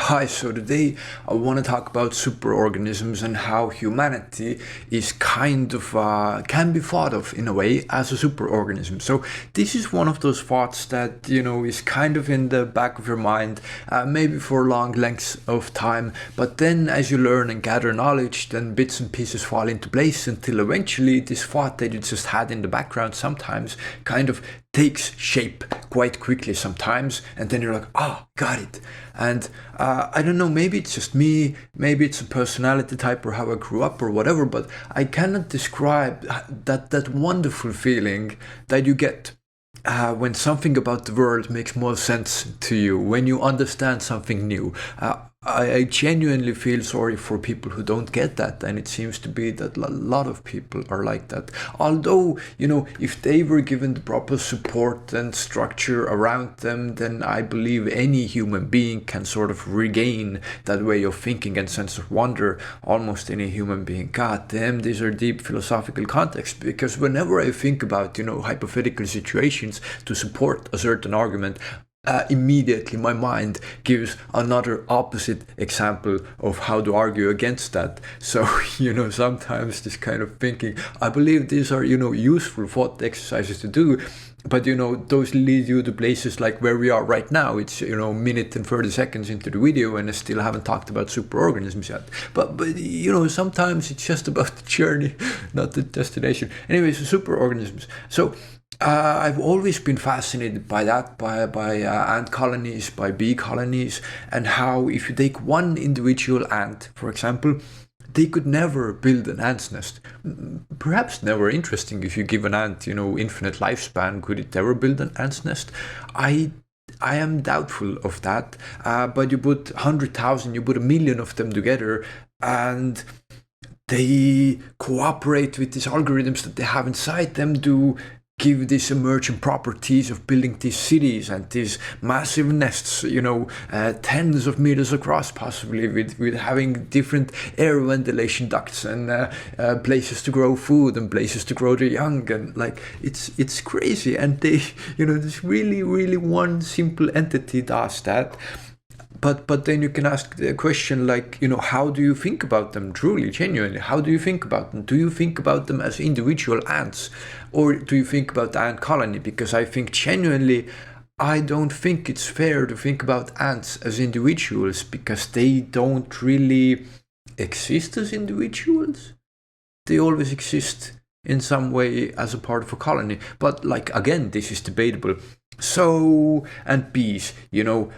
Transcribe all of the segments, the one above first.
Hi, so today I want to talk about superorganisms and how humanity is kind of, can be thought of in a way as a superorganism. So this is one of those thoughts that, is kind of in the back of your mind, maybe for long lengths of time. But then as you learn and gather knowledge, then bits and pieces fall into place until eventually this thought that you just had in the background sometimes kind of takes shape quite quickly sometimes, and then you're like, got it. And I don't know, maybe it's just me, maybe it's a personality type or how I grew up or whatever, but I cannot describe that wonderful feeling that you get when something about the world makes more sense to you, when you understand something new. I genuinely feel sorry for people who don't get that, and it seems to be that a lot of people are like that. Although, if they were given the proper support and structure around them, then I believe any human being can sort of regain that way of thinking and sense of wonder. Almost any human being. God damn, these are deep philosophical contexts, because whenever I think about, hypothetical situations to support a certain argument, immediately my mind gives another opposite example of how to argue against that. So, sometimes this kind of thinking, I believe these are, useful thought exercises to do. But, those lead you to places like where we are right now. It's, minute and 30 seconds into the video and I still haven't talked about superorganisms yet. But sometimes it's just about the journey, not the destination. Anyways, superorganisms. So, I've always been fascinated by that, by ant colonies, by bee colonies, and how if you take one individual ant, for example, they could never build an ant's nest. Perhaps never interesting if you give an ant, infinite lifespan, could it ever build an ant's nest? I am doubtful of that, but you put 100,000, you put 1,000,000 of them together, and they cooperate with these algorithms that they have inside them to give these emergent properties of building these cities and these massive nests, tens of meters across, possibly with having different air ventilation ducts and places to grow food and places to grow their young, and it's crazy. And they, this really one simple entity does that. But then you can ask the question how do you think about them truly, genuinely? How do you think about them? Do you think about them as individual ants? Or do you think about the ant colony? Because I think genuinely, I don't think it's fair to think about ants as individuals, because they don't really exist as individuals. They always exist in some way as a part of a colony. But again, this is debatable. So, and bees,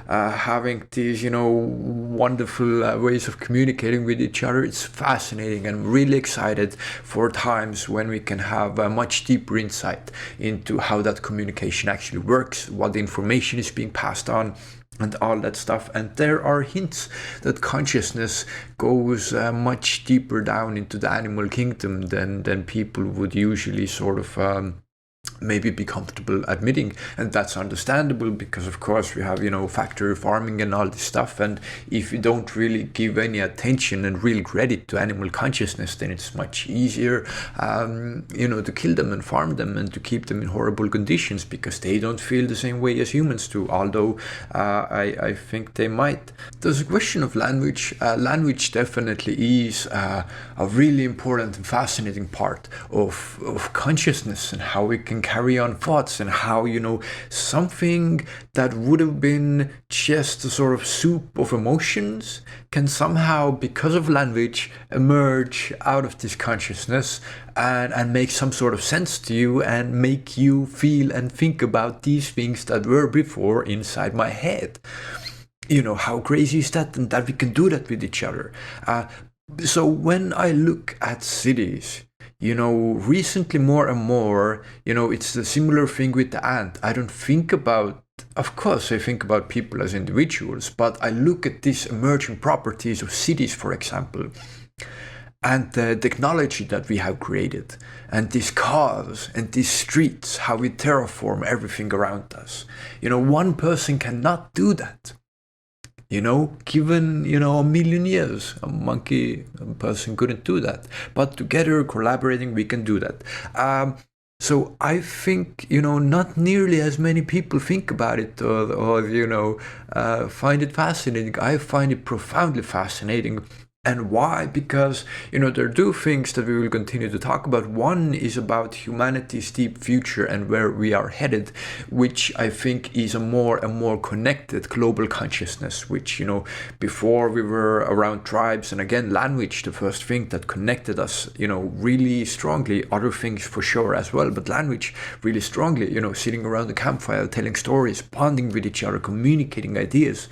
having these, wonderful ways of communicating with each other. It's fascinating, and I'm really excited for times when we can have a much deeper insight into how that communication actually works, what the information is being passed on, and all that stuff. And there are hints that consciousness goes much deeper down into the animal kingdom than people would usually sort of maybe be comfortable admitting. And that's understandable, because of course we have factory farming and all this stuff, and if you don't really give any attention and real credit to animal consciousness, then it's much easier to kill them and farm them and to keep them in horrible conditions, because they don't feel the same way as humans do, although I think they might. There's a question of language. Language definitely is a really important and fascinating part of consciousness, and how we can carry on thoughts, and how something that would have been just a sort of soup of emotions can somehow, because of language, emerge out of this consciousness and make some sort of sense to you and make you feel and think about these things that were before inside my head. How crazy is that? And that we can do that with each other. So when I look at cities, recently more and more, it's the similar thing with the ant. I don't think about, of course, I think about people as individuals, but I look at these emerging properties of cities, for example, and the technology that we have created, and these cars and these streets, how we terraform everything around us. One person cannot do that. Given, 1,000,000 years, a monkey person couldn't do that. But together, collaborating, we can do that. So I think, not nearly as many people think about it, or find it fascinating. I find it profoundly fascinating. And why? Because, there are two things that we will continue to talk about. One is about humanity's deep future and where we are headed, which I think is a more and more connected global consciousness, which, before we were around tribes and again, language, the first thing that connected us, really strongly, other things for sure as well, but language really strongly, sitting around the campfire, telling stories, bonding with each other, communicating ideas.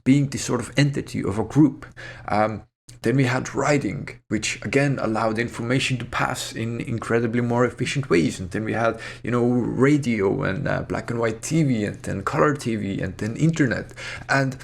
Being this sort of entity of a group. Then we had writing, which again allowed information to pass in incredibly more efficient ways. And then we had, radio and black and white TV, and then color TV, and then internet. And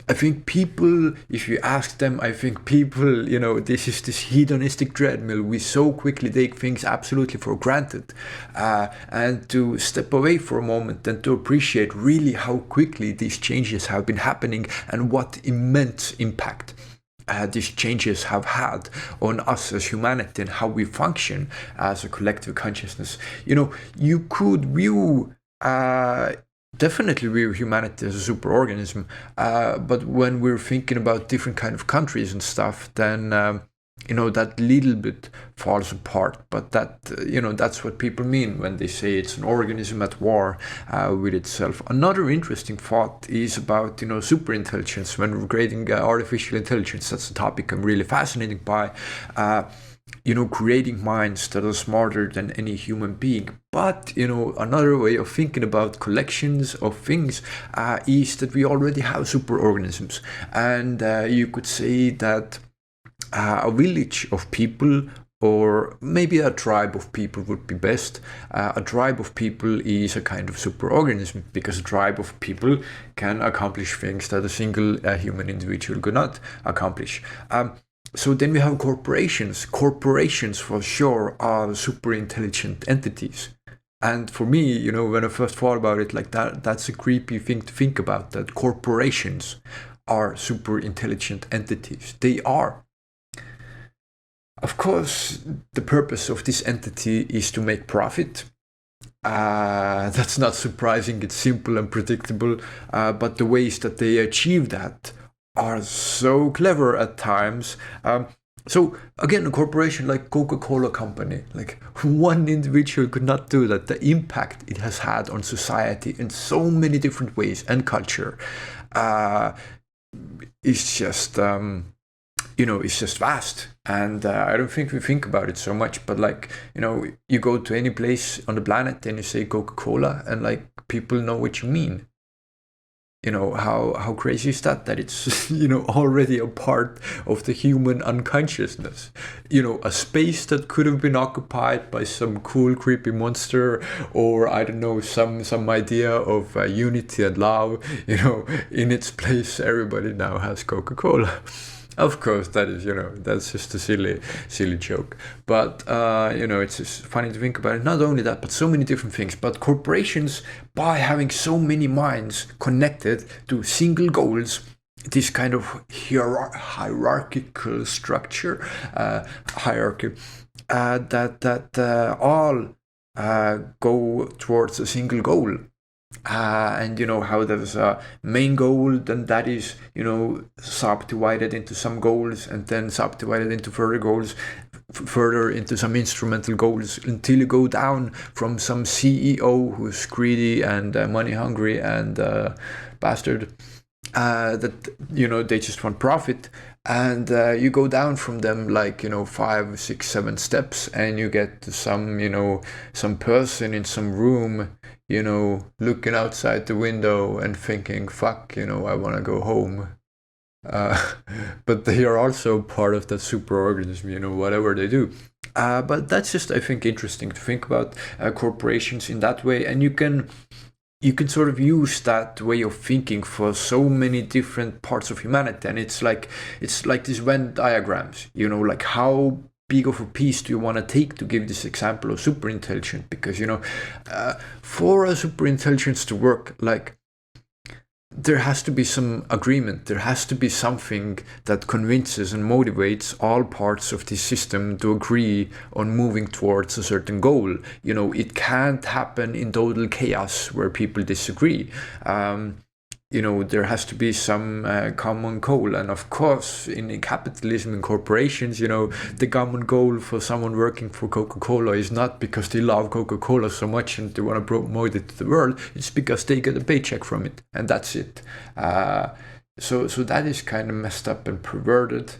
I think people, if you ask them, I think people, this is this hedonistic treadmill. We so quickly take things absolutely for granted. And to step away for a moment and to appreciate really how quickly these changes have been happening and what immense impact these changes have had on us as humanity and how we function as a collective consciousness. You could view definitely view humanity as a superorganism, but when we're thinking about different kind of countries and stuff, then that little bit falls apart. But that that's what people mean when they say it's an organism at war with itself. Another interesting thought is about superintelligence. When we're creating artificial intelligence, that's a topic I'm really fascinated by. Creating minds that are smarter than any human being. But, another way of thinking about collections of things is that we already have superorganisms. And you could say that a village of people, or maybe a tribe of people would be best. A tribe of people is a kind of superorganism, because a tribe of people can accomplish things that a single human individual could not accomplish. So then we have corporations. Corporations for sure are super intelligent entities. And for me, when I first thought about it like that, that's a creepy thing to think about, that corporations are super intelligent entities. They are. Of course, the purpose of this entity is to make profit. That's not surprising, it's simple and predictable, but the ways that they achieve that are so clever at times. So again, a corporation like Coca-Cola company, like one individual could not do that. The impact it has had on society in so many different ways and culture is just it's just vast. And I don't think we think about it so much, but you go to any place on the planet and you say Coca-Cola, and people know what you mean. How crazy is that it's already a part of the human unconsciousness. A space that could have been occupied by some cool creepy monster, or I don't know, some idea of unity and love, in its place everybody now has Coca-Cola. Of course, that is, that's just a silly joke. But, it's just funny to think about it. Not only that, but so many different things. But corporations, by having so many minds connected to single goals, this kind of hierarchical structure, hierarchy, that all go towards a single goal. And how there's a main goal, then that is subdivided into some goals, and then subdivided into further goals, further into some instrumental goals, until you go down from some CEO who's greedy and money hungry and bastard, that they just want profit, and you go down from them 5, 6, 7 steps, and you get to some person in some room looking outside the window and thinking, fuck, I want to go home. But they are also part of that superorganism, whatever they do. But that's just, I think, interesting to think about corporations in that way. And you can sort of use that way of thinking for so many different parts of humanity. And it's like these Venn diagrams, how big of a piece do you want to take to give this example of superintelligent? Because for a superintelligence to work, there has to be some agreement. There has to be something that convinces and motivates all parts of this system to agree on moving towards a certain goal. It can't happen in total chaos where people disagree. There has to be some common goal. And of course, in capitalism, in corporations, the common goal for someone working for Coca-Cola is not because they love Coca-Cola so much and they want to promote it to the world. It's because they get a paycheck from it, and that's it. So that is kind of messed up and perverted,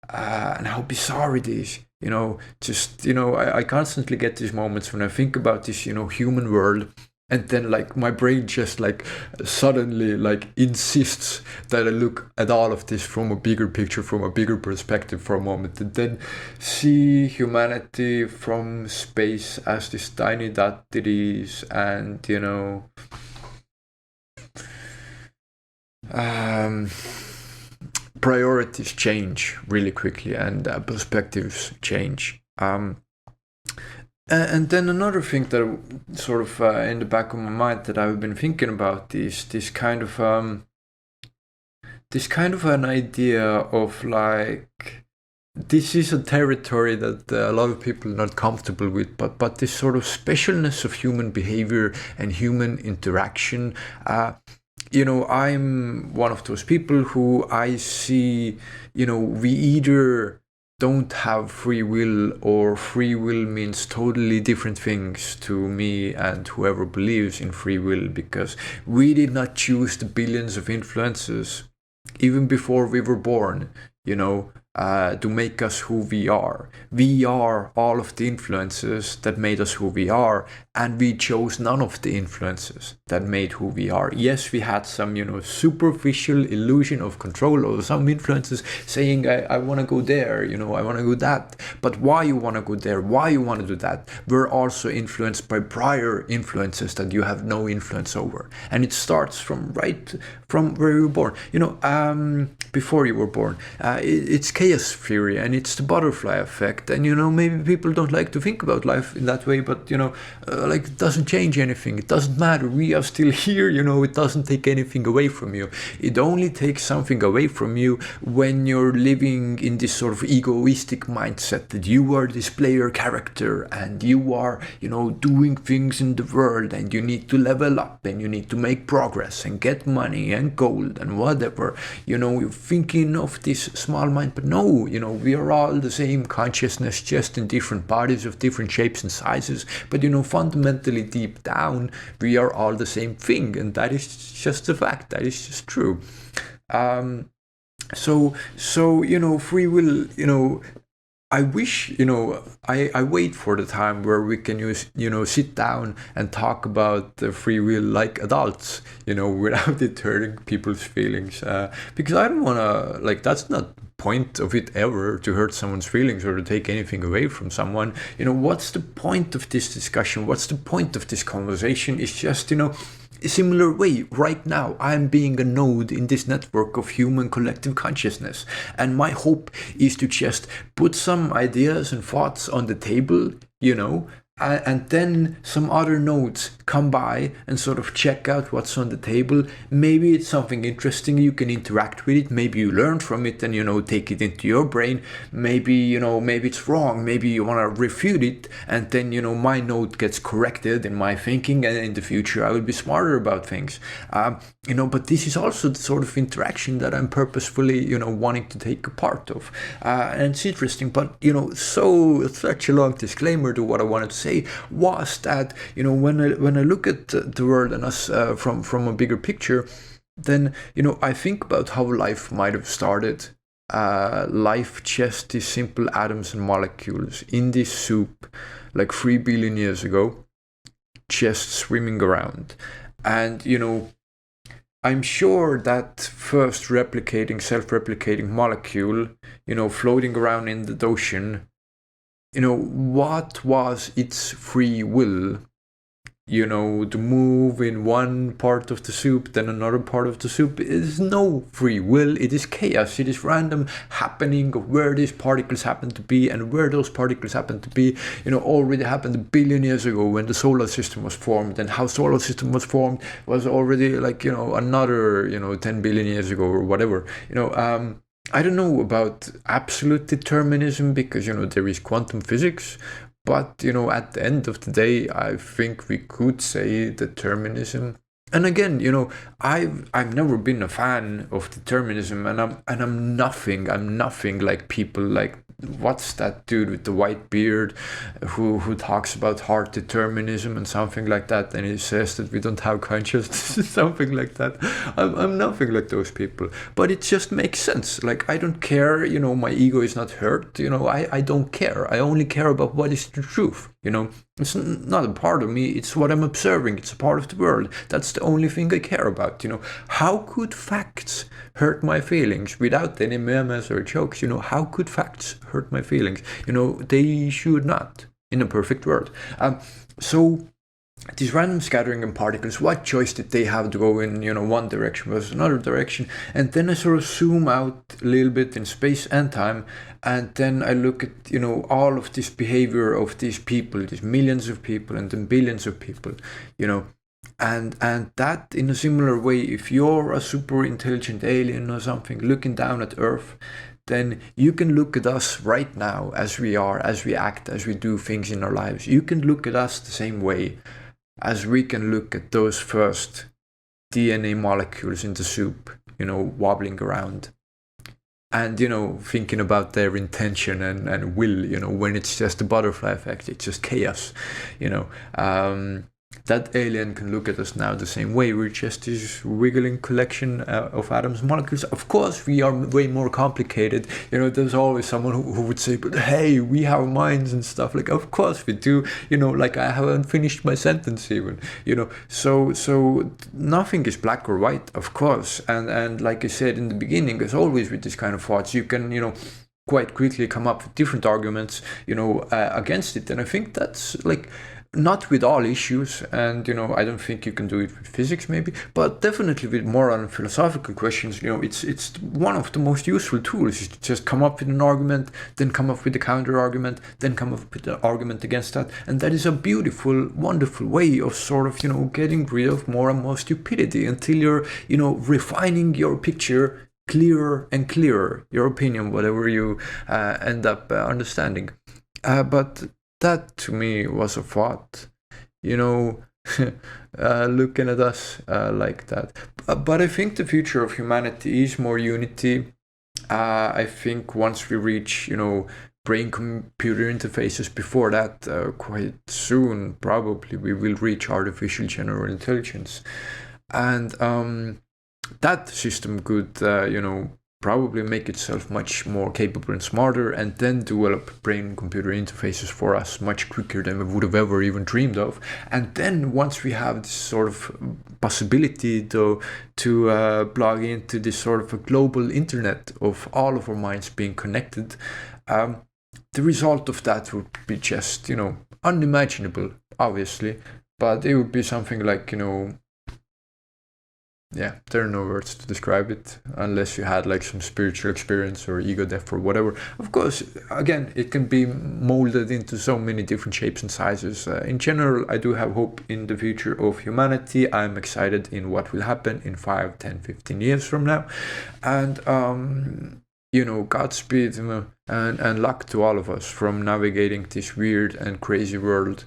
and how bizarre it is. I constantly get these moments when I think about this, human world. And then my brain just suddenly insists that I look at all of this from a bigger picture, from a bigger perspective for a moment, and then see humanity from space as this tiny dot it is, and priorities change really quickly, and perspectives change. And then another thing that sort of in the back of my mind that I've been thinking about is this kind of an idea of this is a territory that a lot of people are not comfortable with, but this sort of specialness of human behavior and human interaction. I'm one of those people who I see, we either don't have free will, or free will means totally different things to me and whoever believes in free will, because we did not choose the billions of influences even before we were born, to make us who we are. We are all of the influences that made us who we are, and we chose none of the influences that made who we are. Yes, we had some, superficial illusion of control over some influences saying, I want to go there, I want to go that. But why you want to go there, why you want to do that, we're also influenced by prior influences that you have no influence over. And it starts from where you were born, before you were born. It's chaos theory, and it's the butterfly effect. And maybe people don't like to think about life in that way, but it doesn't change anything. It doesn't matter. We are still here. It doesn't take anything away from you. It only takes something away from you when you're living in this sort of egoistic mindset that you are this player character, and you are doing things in the world, and you need to level up, and you need to make progress and get money and gold and whatever. You're thinking of this small mind, but no, we are all the same consciousness, just in different bodies of different shapes and sizes. But fundamentally deep down, we are all the same thing, and that is just a fact. That is just true. So free will. I wish, I wait for the time where we can sit down and talk about the free will like adults, without it hurting people's feelings. Because I don't want to, that's not the point of it ever, to hurt someone's feelings or to take anything away from someone. What's the point of this discussion? What's the point of this conversation? It's just, a similar way, right now, I'm being a node in this network of human collective consciousness. And my hope is to just put some ideas and thoughts on the table, and then some other nodes come by and sort of check out what's on the table. Maybe it's something interesting, you can interact with it, maybe you learn from it and take it into your brain. Maybe maybe it's wrong, maybe you want to refute it, and then my node gets corrected in my thinking, and in the future I will be smarter about things. But this is also the sort of interaction that I'm purposefully wanting to take a part of, and it's interesting. But such a long disclaimer to what I wanted to say was that when I look at the world and us from a bigger picture, then I think about how life might have started. Life just these simple atoms and molecules in this soup, 3 billion years ago, just swimming around. And I'm sure that first self-replicating molecule, floating around in the ocean, what was its free will? to move in one part of the soup, then another part of the soup. It is no free will, it is chaos, it is random happening of where these particles happen to be, and where those particles happen to be, already happened a billion years ago when the solar system was formed, and how solar system was formed was already like, another, 10 billion years ago or whatever. I don't know about absolute determinism because, there is quantum physics. But, at the end of the day, I think we could say determinism. And again, I've never been a fan of determinism, and I'm nothing like people like, what's that dude with the white beard who talks about hard determinism and something like that, and he says that we don't have consciousness, something like that. I'm nothing like those people, but it just makes sense. Like, I don't care, my ego is not hurt, I don't care. I only care about what is the truth. It's not a part of me, it's what I'm observing, it's a part of the world. That's the only thing I care about. How could facts hurt my feelings without any memes or jokes? How could facts hurt my feelings? They should not, in a perfect world. So this random scattering of particles, what choice did they have to go in, one direction versus another direction? And then I sort of zoom out a little bit in space and time, and then I look at, all of this behavior of these people, these millions of people and then billions of people, and that in a similar way, if you're a super intelligent alien or something looking down at Earth, then you can look at us right now as we are, as we act, as we do things in our lives. You can look at us the same way as we can look at those first DNA molecules in the soup, wobbling around. And, thinking about their intention and will, when it's just a butterfly effect, it's just chaos, that alien can look at us now the same way. We're just this wiggling collection of atoms and molecules. Of course, we are way more complicated. There's always someone who would say, but hey, we have minds and stuff. Like, of course we do. Like, I haven't finished my sentence even. So nothing is black or white, of course. And like I said in the beginning, as always with this kind of thoughts, you can, quite quickly come up with different arguments, against it. And I think that's like, not with all issues, and I don't think you can do it with physics maybe, but definitely with moral and philosophical questions. It's one of the most useful tools, is to just come up with an argument, then come up with a counter argument, then come up with an argument against that. And that is a beautiful, wonderful way of sort of getting rid of more and more stupidity until you're refining your picture clearer and clearer, your opinion, whatever you end up understanding. But that to me was a thought, looking at us like that. But I think the future of humanity is more unity. I think once we reach, brain-computer interfaces, before that, quite soon, probably, we will reach artificial general intelligence. And that system could, probably make itself much more capable and smarter, and then develop brain-computer interfaces for us much quicker than we would have ever even dreamed of. And then once we have this sort of possibility to plug into this sort of a global internet of all of our minds being connected, the result of that would be just, unimaginable, obviously, but it would be something like, yeah, there are no words to describe it unless you had like some spiritual experience or ego death or whatever. Of course, again, it can be molded into so many different shapes and sizes. In general, I do have hope in the future of humanity. I'm excited in what will happen in 5, 10, 15 years from now. And, Godspeed and luck to all of us from navigating this weird and crazy world.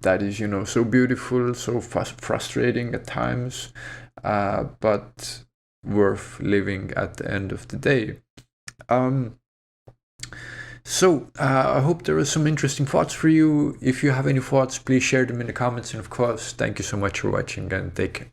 That is, so beautiful, so frustrating at times, but worth living at the end of the day. So I hope there are some interesting thoughts for you. If you have any thoughts, please share them in the comments. And of course, thank you so much for watching, and take care.